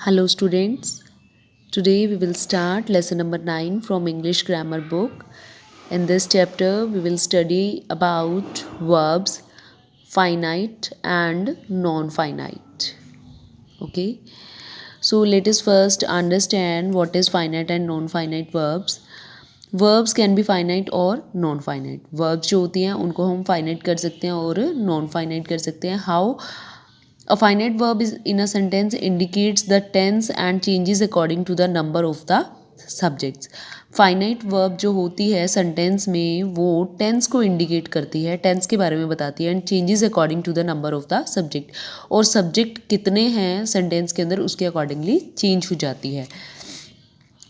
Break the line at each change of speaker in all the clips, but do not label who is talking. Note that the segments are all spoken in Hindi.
Hello students, today we will start lesson number 9 from English grammar book. In this chapter we will study about verbs finite and non-finite. Okay, so let us first understand what is finite and non-finite verbs. Verbs can be finite और non-finite. Verbs जो होती हैं उनको हम finite कर सकते हैं और non-finite कर सकते हैं. How? A finite verb is in a sentence indicates the tense and changes according to the number of the subjects. Finite verb जो होती है सेंटेंस में वो टेंस को इंडिकेट करती है, टेंस के बारे में बताती है and changes according to the number of the subject. और सब्जेक्ट कितने हैं सेंटेंस के अंदर उसके अकॉर्डिंगली चेंज हो जाती है.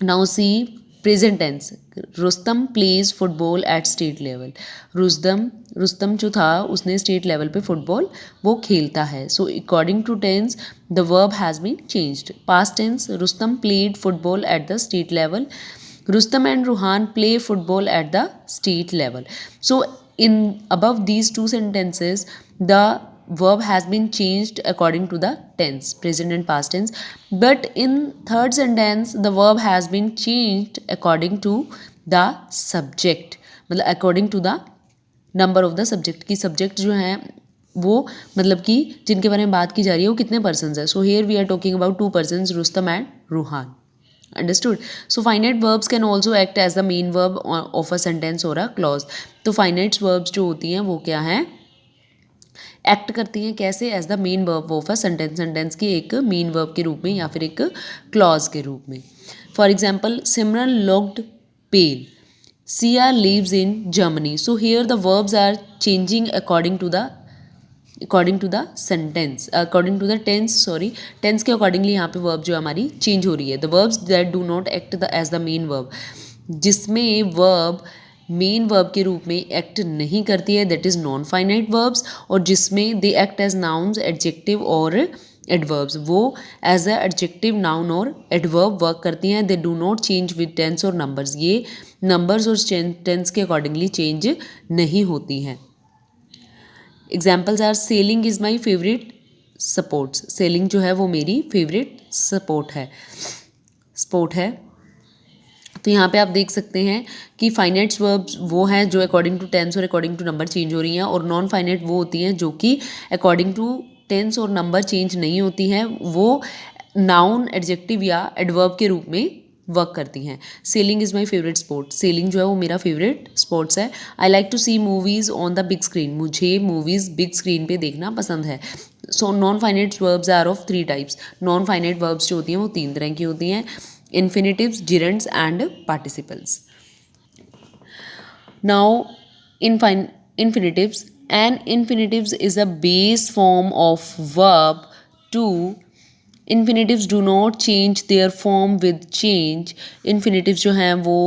Now see present tense. Rustam plays football at state level. Rustam जो था उसने स्टेट लेवल पे फुटबॉल वो खेलता है. So according to tense the verb has been changed. Past tense Rustam played football at the state level. Rustam and Ruhan play football at the state level. So in above these two sentences, the verb has been changed according to the tense, present and past tense. But in third sentence, the verb has been changed according to the subject. मतलब according to the number of the subject. कि subject जो है वो मतलब कि जिनके बारे में बात की जा रही है वो कितने persons है. So here we are talking about two persons, Rustam and Ruhan. Understood? So finite verbs can also act as the main verb of a sentence or a clause. तो finite verbs जो होती हैं वो क्या हैं, एक्ट करती हैं कैसे, as the main verb of a sentence, sentence की एक मेन वर्ब के रूप में या फिर एक क्लॉज के रूप में. For example Simran looked pale. Sia lives in Germany. So here the verbs are changing according to the sentence, according to the tense. Sorry, tense के accordingly यहाँ पे verb जो हमारी change हो रही है. The verbs that do not act as the main verb, जिसमें verb मेन वर्ब के रूप में एक्ट नहीं करती है, that is non finite verbs. और जिसमें they act as nouns, adjective और एडवर्ब्स, वो एज अ एडजेक्टिव, नाउन और एडवर्ब वर्क करती हैं. They do not change with tense और नंबर्स. ये नंबर्स और टेंस के अकॉर्डिंगली चेंज नहीं होती हैं. Examples are sailing is my favourite sports. Sailing जो है वो मेरी फेवरेट स्पोर्ट है. तो यहाँ पे आप देख सकते हैं कि फाइनाइट वर्ब्स वो हैं जो अकॉर्डिंग टू टेंस और अकॉर्डिंग टू नंबर चेंज हो रही हैं, और नॉन फाइनाइट वो होती हैं जो कि अकॉर्डिंग टू टेंस और नंबर चेंज नहीं होती हैं, वो नाउन, एडजेक्टिव या एडवर्ब के रूप में वर्क करती हैं. Sailing is my favourite sport. Sailing जो है वो मेरा फेवरेट स्पोर्ट्स है. I like to see movies on the big screen. मुझे मूवीज़ बिग स्क्रीन पे देखना पसंद है. So non finite verbs are of 3 types. Non finite verbs जो होती हैं वो 3 तरह की होती हैं: infinitives, gerunds and participles. Now infinitives. An infinitives is a base form of verb. 2. Infinitives do not change their form with change. Infinitives जो हैं वो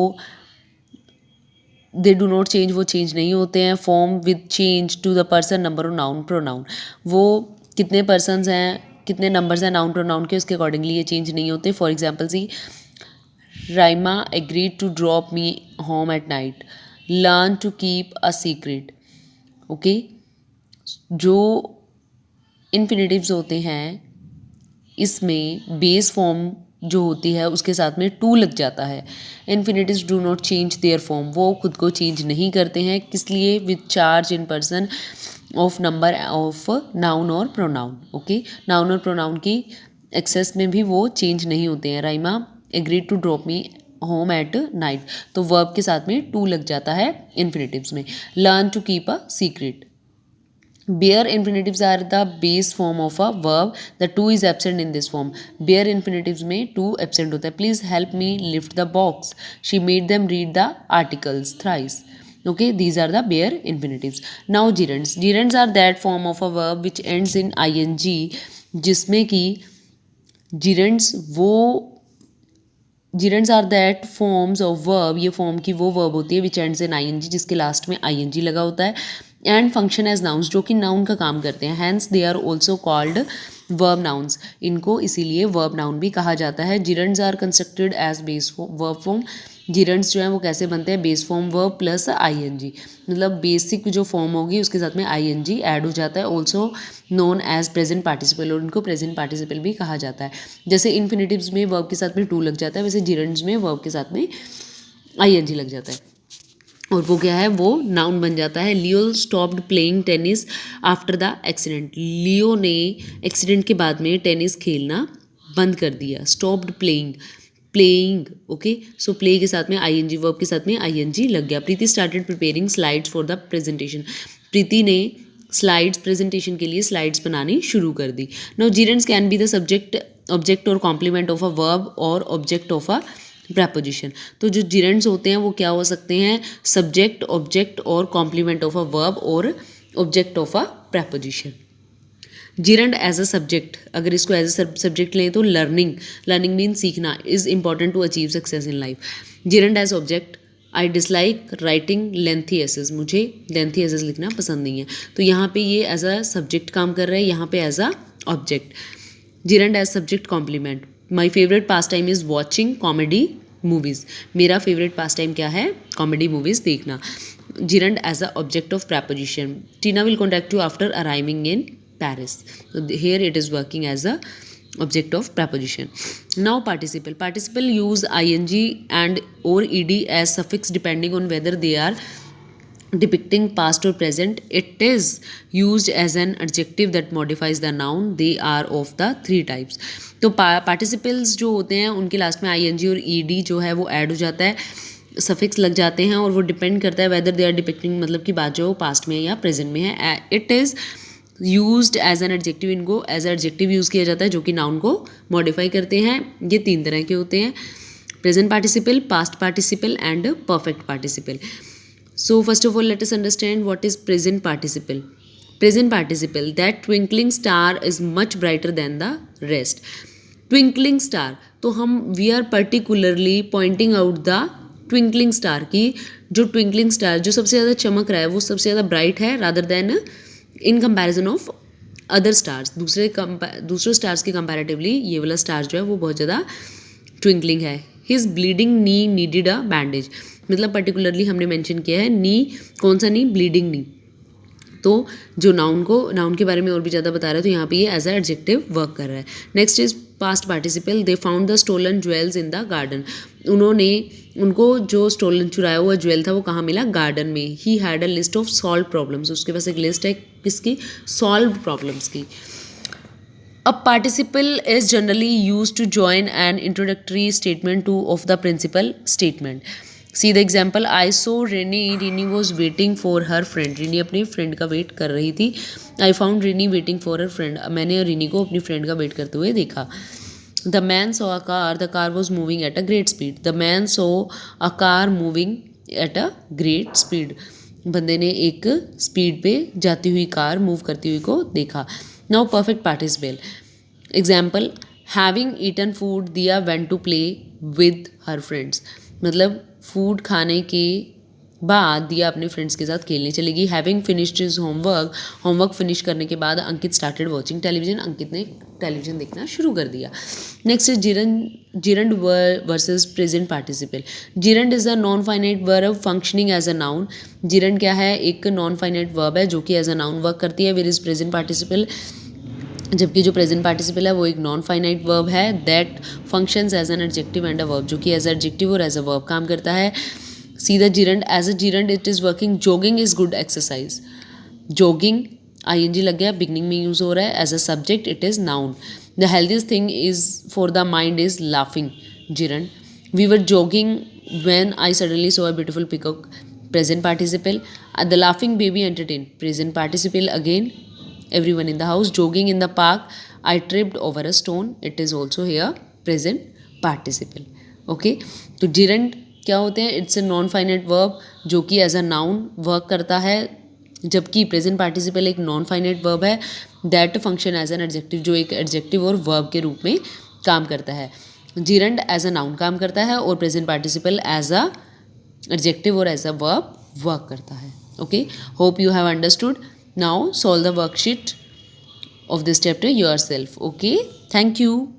they do not change, वो change नहीं होते हैं. Form with change to the person, number और noun pronoun. वो कितने persons हैं, कितने numbers हैं नाउन प्रोनाउन के, उसके अकॉर्डिंगली ये चेंज नहीं होते. For example see Raima agreed to drop me home at night. Learn to keep a secret. Okay, जो इन्फिनेटिव्स होते हैं इसमें बेस फॉर्म जो होती है उसके साथ में टू लग जाता है. Infinitives do not change their form. वो खुद को चेंज नहीं करते हैं. किस लिए? With charge in person of number of noun और प्रोनाउन. ओके, नाउन और प्रोनाउन की एक्सेस में भी वो चेंज नहीं होते हैं. Raima agreed to drop me home at night, तो वर्ब के साथ में टू लग जाता है इन्फिनेटिव्स में. Learn to keep a secret. Bare infinitives are the base form of a verb. The to is absent in this form. Bare infinitives में to absent होता है. Please help me lift the box. She made them read the articles thrice. Okay, these are the bare infinitives. Now gerunds. Gerunds are that form of a verb which ends in ing, जिसमें कि gerunds are that forms of verb. ये form की वो verb होती है which ends in ing, जिसके लास्ट में ing लगा होता है. एंड फंक्शन एज नाउन्स, जो कि नाउन का काम करते हैं. Hence they are also called verb nouns, इनको इसीलिए वर्ब नाउन भी कहा जाता है. Gerunds are constructed as base verb form. Gerunds जो है वो कैसे बनते हैं, base form verb plus ING, मतलब बेसिक जो फॉर्म होगी उसके साथ में आईएनजी ऐड हो जाता है. Also known as present participle, और इनको प्रेजेंट पार्टिसिपल भी कहा जाता है. जैसे इन्फिनेटिव्स में वर्ब के साथ में टू लग जाता है, वैसे जिरंड्स में वर्ब के साथ में आईएनजी लग जाता है, और वो क्या है, वो नाउन बन जाता है. Leo stopped playing tennis after the accident. Leo ने एक्सीडेंट के बाद में टेनिस खेलना बंद कर दिया. Stopped playing, playing, okay. So play के साथ में आईएनजी, वर्ब के साथ में आईएनजी लग गया. Preeti started preparing slides for the presentation. Preeti ने स्लाइड्स, प्रेजेंटेशन के लिए स्लाइड्स बनानी शुरू कर दी. Now gerunds can be the subject, object और कॉम्प्लीमेंट ऑफ अ वर्ब और ऑब्जेक्ट ऑफ अ प्रेपोजिशन. तो जो जिरंड्स होते हैं वो क्या हो सकते हैं, सब्जेक्ट, ऑब्जेक्ट और कॉम्प्लीमेंट ऑफ अ वर्ब और object of a preposition. Gerund as a subject, अगर इसको एज अ सब्जेक्ट लें तो लर्निंग, लर्निंग मीन सीखना, is important to achieve success in life. Gerund as object, I dislike writing lengthy essays, मुझे लेंथी एसेस लिखना पसंद नहीं है. तो यहाँ पे ये एज अ सब्जेक्ट काम कर रहा है, यहाँ पे as a object. Gerund as subject complement, my favourite pastime is watching comedy movies. मेरा फेवरेट पास टाइम क्या है, कॉमेडी मूवीज़ देखना. Gerund as a object of preposition. Tina will contact you after arriving in Paris. So here it is working as a object of preposition. Now participle. Participle use ing and or ed as suffix depending on whether they are depicting past or present. It is used as an adjective that modifies the noun. They are of the three types. तो participles जो होते हैं उनके लास्ट में ing और ed जो है वो ऐड हो जाता है, सफिक्स लग जाते हैं, और वो डिपेंड करता है वेदर दे आर डिपिक्टिंग, मतलब कि बात जो पास्ट में है या प्रेजेंट में है. It is used as an adjective, इनको एज एडजेक्टिव यूज़ किया जाता है जो कि नाउन को मॉडिफाई करते हैं. ये तीन तरह के होते हैं, present participle, past participle and perfect participle. So first of all let us understand what is present participle. Present participle, that twinkling star is much brighter than the rest. Twinkling star, तो हम we are particularly pointing out the twinkling star की, जो ट्विंकलिंग स्टार जो सबसे ज़्यादा चमक रहा है वो सबसे ज़्यादा ब्राइट है rather then in comparison of other stars. दूसरे स्टार्स के कंपैरेटिवली ये वाला स्टार जो है वो बहुत ज़्यादा ट्विंकलिंग है. हिज ब्लीडिंग नी नीडिड अ बैंडेज, मतलब पर्टिकुलरली हमने मेंशन किया है नी, कौन सा नी, ब्लीडिंग नी. तो जो नाउन के बारे में और भी ज़्यादा बता रहा है, तो यहाँ पे ये एज अ एडजेक्टिव वर्क कर रहा है. Next is past participle. They found the stolen jewels in the garden. उनको जो स्टोलन, चुराया हुआ ज्वेल था वो कहाँ मिला, गार्डन में. He had a list of solve problems, उसके पास एक लिस्ट है किसकी, सॉल्व प्रॉब्लम्स की. A participle is generally used to join an introductory statement to of the principal statement. See the example. I saw Rini. Rini was waiting for her friend. Rini अपनी friend का wait कर रही थी. I found Rini waiting for her friend. मैंने Rini को अपनी friend का wait करते हुए देखा. The man saw a car. The car was moving at a great speed. The man saw a car moving at a great speed. बंदे ने एक स्पीड पे जाती हुई कार मूव करती हुई को देखा. Now perfect participle. Example, having eaten food Diya went to play with her friends, मतलब फूड खाने के बाद दिया अपने फ्रेंड्स के साथ खेलने चलेगी. Having finished his homework, homework finish करने के बाद Ankit started watching television, Ankit ने टेलीविजन देखना शुरू कर दिया. Next is gerund versus present participle. Gerund is a non finite verb functioning as a noun. Gerund क्या है, एक नॉन फाइनाइट वर्ब है जो कि एज अ नाउन वर्क करती है. वेयर इज प्रेजेंट पार्टिसिपल, जबकि जो प्रेजेंट पार्टिसिपल है वो एक नॉन फाइनाइट वर्ब है. That functions as an adjective and a verb, जो कि एज एडजेक्टिव और एज अ वर्ब काम करता है. See the gerund, as a gerund it is working. Jogging is good exercise. Jogging ing लग गया, बिगनिंग में यूज़ हो रहा है. As a subject it is noun. The healthiest thing is for the mind is laughing, gerund. We were jogging when I suddenly saw a beautiful peacock, present participle. The laughing baby entertained, present participle again. Everyone in the house. Jogging in the park, I tripped over a stone, it is also here present participle. Okay, तो gerund क्या होते हैं, it's a non finite verb जो कि एज अ नाउन वर्क करता है, जबकि प्रेजेंट पार्टिसिपल एक नॉन फाइनाइट वर्ब है that function as an adjective, जो एक एडजेक्टिव और वर्ब के रूप में काम करता है. जिरंड एज अ नाउन काम करता है और present participle as a adjective और एज अ वर्ब वर्क करता है. Okay, hope you have understood. Now solve the worksheet of this chapter yourself. Okay, thank you.